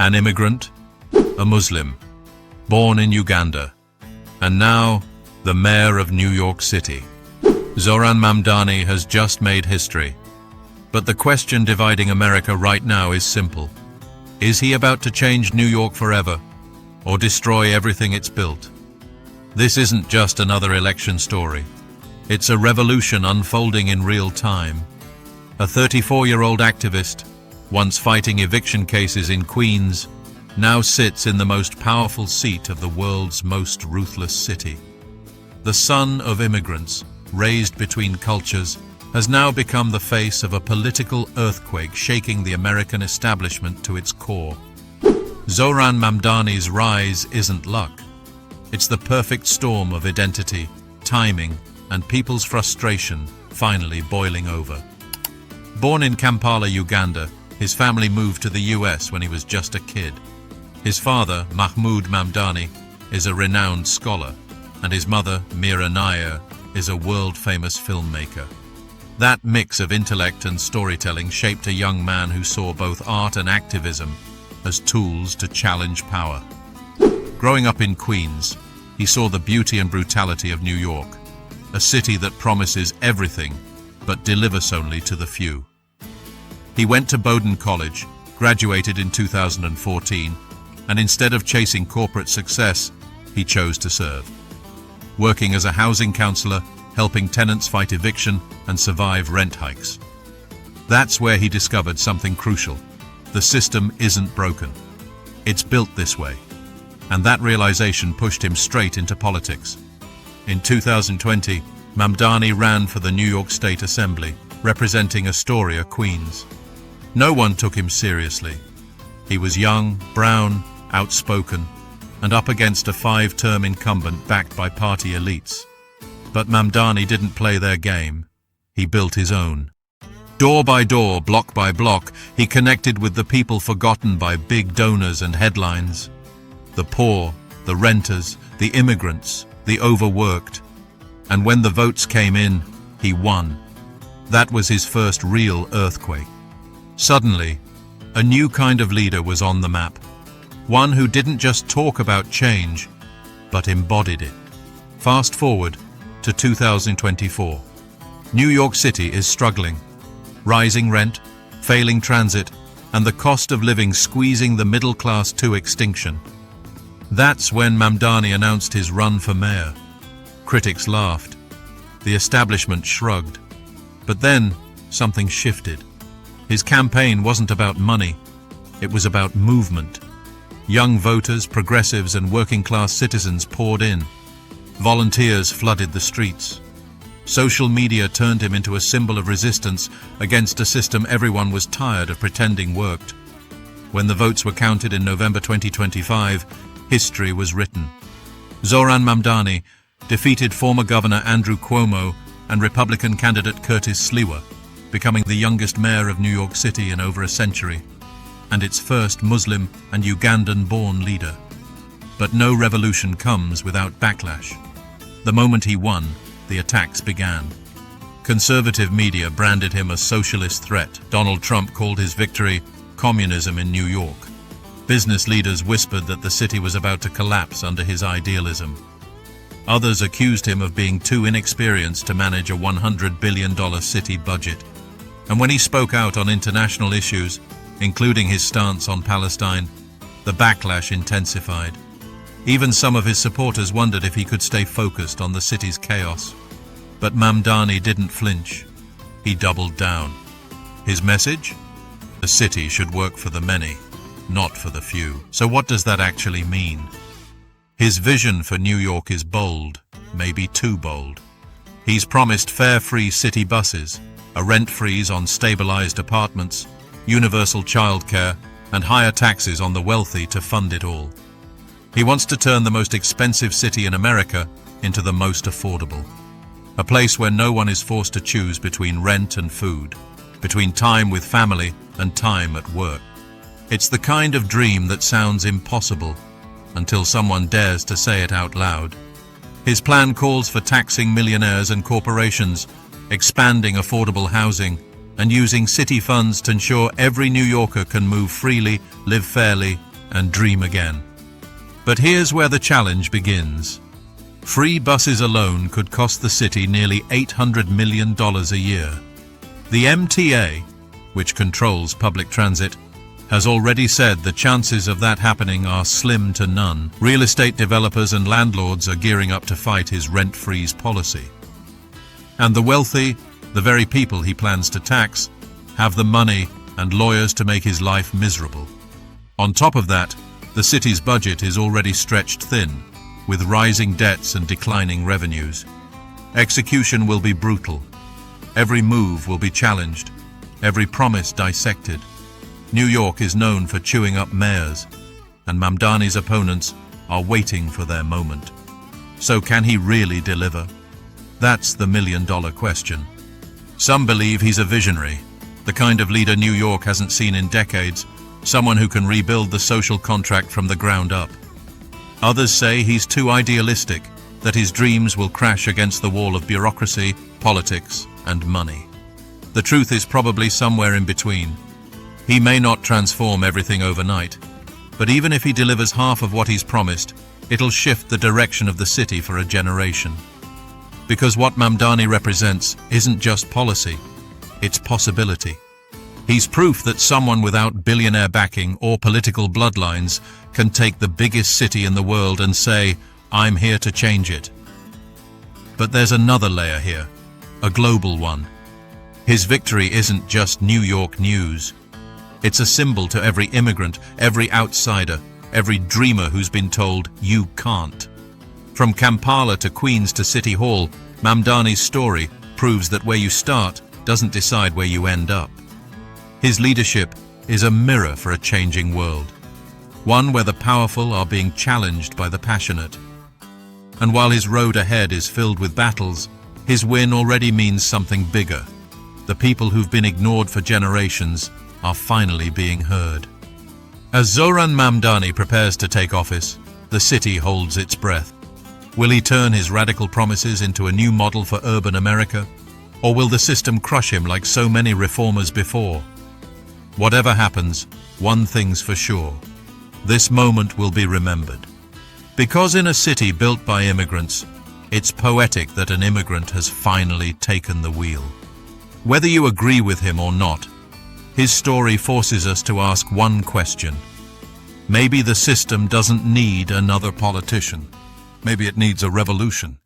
An immigrant, a Muslim, born in Uganda, and now the mayor of New York City. Zohran Mamdani has just made history. But the question dividing America right now is simple. Is he about to change New York forever, or destroy everything it's built? This isn't just another election story. It's a revolution unfolding in real time. A 34-year-old activist, once fighting eviction cases in Queens, now sits in the most powerful seat of the world's most ruthless city. The son of immigrants, raised between cultures, has now become the face of a political earthquake shaking the American establishment to its core. Zohran Mamdani's rise isn't luck. It's the perfect storm of identity, timing, and people's frustration finally boiling over. Born in Kampala, Uganda, his family moved to the US when he was just a kid. His father, Mahmoud Mamdani, is a renowned scholar, and his mother, Mira Nair, is a world-famous filmmaker. That mix of intellect and storytelling shaped a young man who saw both art and activism as tools to challenge power. Growing up in Queens, he saw the beauty and brutality of New York, a city that promises everything but delivers only to the few. He went to Bowdoin College, graduated in 2014, and instead of chasing corporate success, he chose to serve. Working as a housing counselor, helping tenants fight eviction and survive rent hikes. That's where he discovered something crucial. The system isn't broken. It's built this way. And that realization pushed him straight into politics. In 2020, Mamdani ran for the New York State Assembly, representing Astoria, Queens. No one took him seriously. He was young, brown, outspoken, and up against a 5-term incumbent backed by party elites. But Mamdani didn't play their game. He built his own. Door by door, block by block, he connected with the people forgotten by big donors and headlines. The poor, the renters, the immigrants, the overworked. And when the votes came in, he won. That was his first real earthquake. Suddenly, a new kind of leader was on the map. One who didn't just talk about change, but embodied it. Fast forward to 2024. New York City is struggling. Rising rent, failing transit, and the cost of living squeezing the middle class to extinction. That's when Mamdani announced his run for mayor. Critics laughed. The establishment shrugged. But then, something shifted. His campaign wasn't about money. It was about movement. Young voters, progressives, and working-class citizens poured in. Volunteers flooded the streets. Social media turned him into a symbol of resistance against a system everyone was tired of pretending worked. When the votes were counted in November 2025, history was written. Zohran Mamdani defeated former Governor Andrew Cuomo and Republican candidate Curtis Sliwa, becoming the youngest mayor of New York City in over a century, and its first Muslim and Ugandan-born leader. But no revolution comes without backlash. The moment he won, the attacks began. Conservative media branded him a socialist threat. Donald Trump called his victory communism in New York. Business leaders whispered that the city was about to collapse under his idealism. Others accused him of being too inexperienced to manage a $100 billion city budget. And when he spoke out on international issues, including his stance on Palestine, the backlash intensified. Even some of his supporters wondered if he could stay focused on the city's chaos. But Mamdani didn't flinch. He doubled down. His message? The city should work for the many, not for the few. So what does that actually mean? His vision for New York is bold, maybe too bold. He's promised fare-free city buses, a rent freeze on stabilized apartments, universal childcare, and higher taxes on the wealthy to fund it all. He wants to turn the most expensive city in America into the most affordable. A place where no one is forced to choose between rent and food, between time with family and time at work. It's the kind of dream that sounds impossible until someone dares to say it out loud. His plan calls for taxing millionaires and corporations, expanding affordable housing, and using city funds to ensure every New Yorker can move freely, live fairly, and dream again. But here's where the challenge begins. Free buses alone could cost the city nearly $800 million a year. The MTA, which controls public transit, has already said the chances of that happening are slim to none. Real estate developers and landlords are gearing up to fight his rent-freeze policy. And the wealthy, the very people he plans to tax, have the money and lawyers to make his life miserable. On top of that, the city's budget is already stretched thin, with rising debts and declining revenues. Execution will be brutal. Every move will be challenged, every promise dissected. New York is known for chewing up mayors, and Mamdani's opponents are waiting for their moment. So can he really deliver? That's the million-dollar question. Some believe he's a visionary, the kind of leader New York hasn't seen in decades, someone who can rebuild the social contract from the ground up. Others say he's too idealistic, that his dreams will crash against the wall of bureaucracy, politics, and money. The truth is probably somewhere in between. He may not transform everything overnight, but even if he delivers half of what he's promised, it'll shift the direction of the city for a generation. Because what Mamdani represents isn't just policy, it's possibility. He's proof that someone without billionaire backing or political bloodlines can take the biggest city in the world and say, "I'm here to change it." But there's another layer here, a global one. His victory isn't just New York news. It's a symbol to every immigrant, every outsider, every dreamer who's been told, "You can't." From Kampala to Queens to City Hall, Mamdani's story proves that where you start doesn't decide where you end up. His leadership is a mirror for a changing world, one where the powerful are being challenged by the passionate. And while his road ahead is filled with battles, his win already means something bigger. The people who've been ignored for generations are finally being heard. As Zohran Mamdani prepares to take office, the city holds its breath. Will he turn his radical promises into a new model for urban America? Or will the system crush him like so many reformers before? Whatever happens, one thing's for sure. This moment will be remembered. Because in a city built by immigrants, it's poetic that an immigrant has finally taken the wheel. Whether you agree with him or not, his story forces us to ask one question. Maybe the system doesn't need another politician. Maybe it needs a revolution.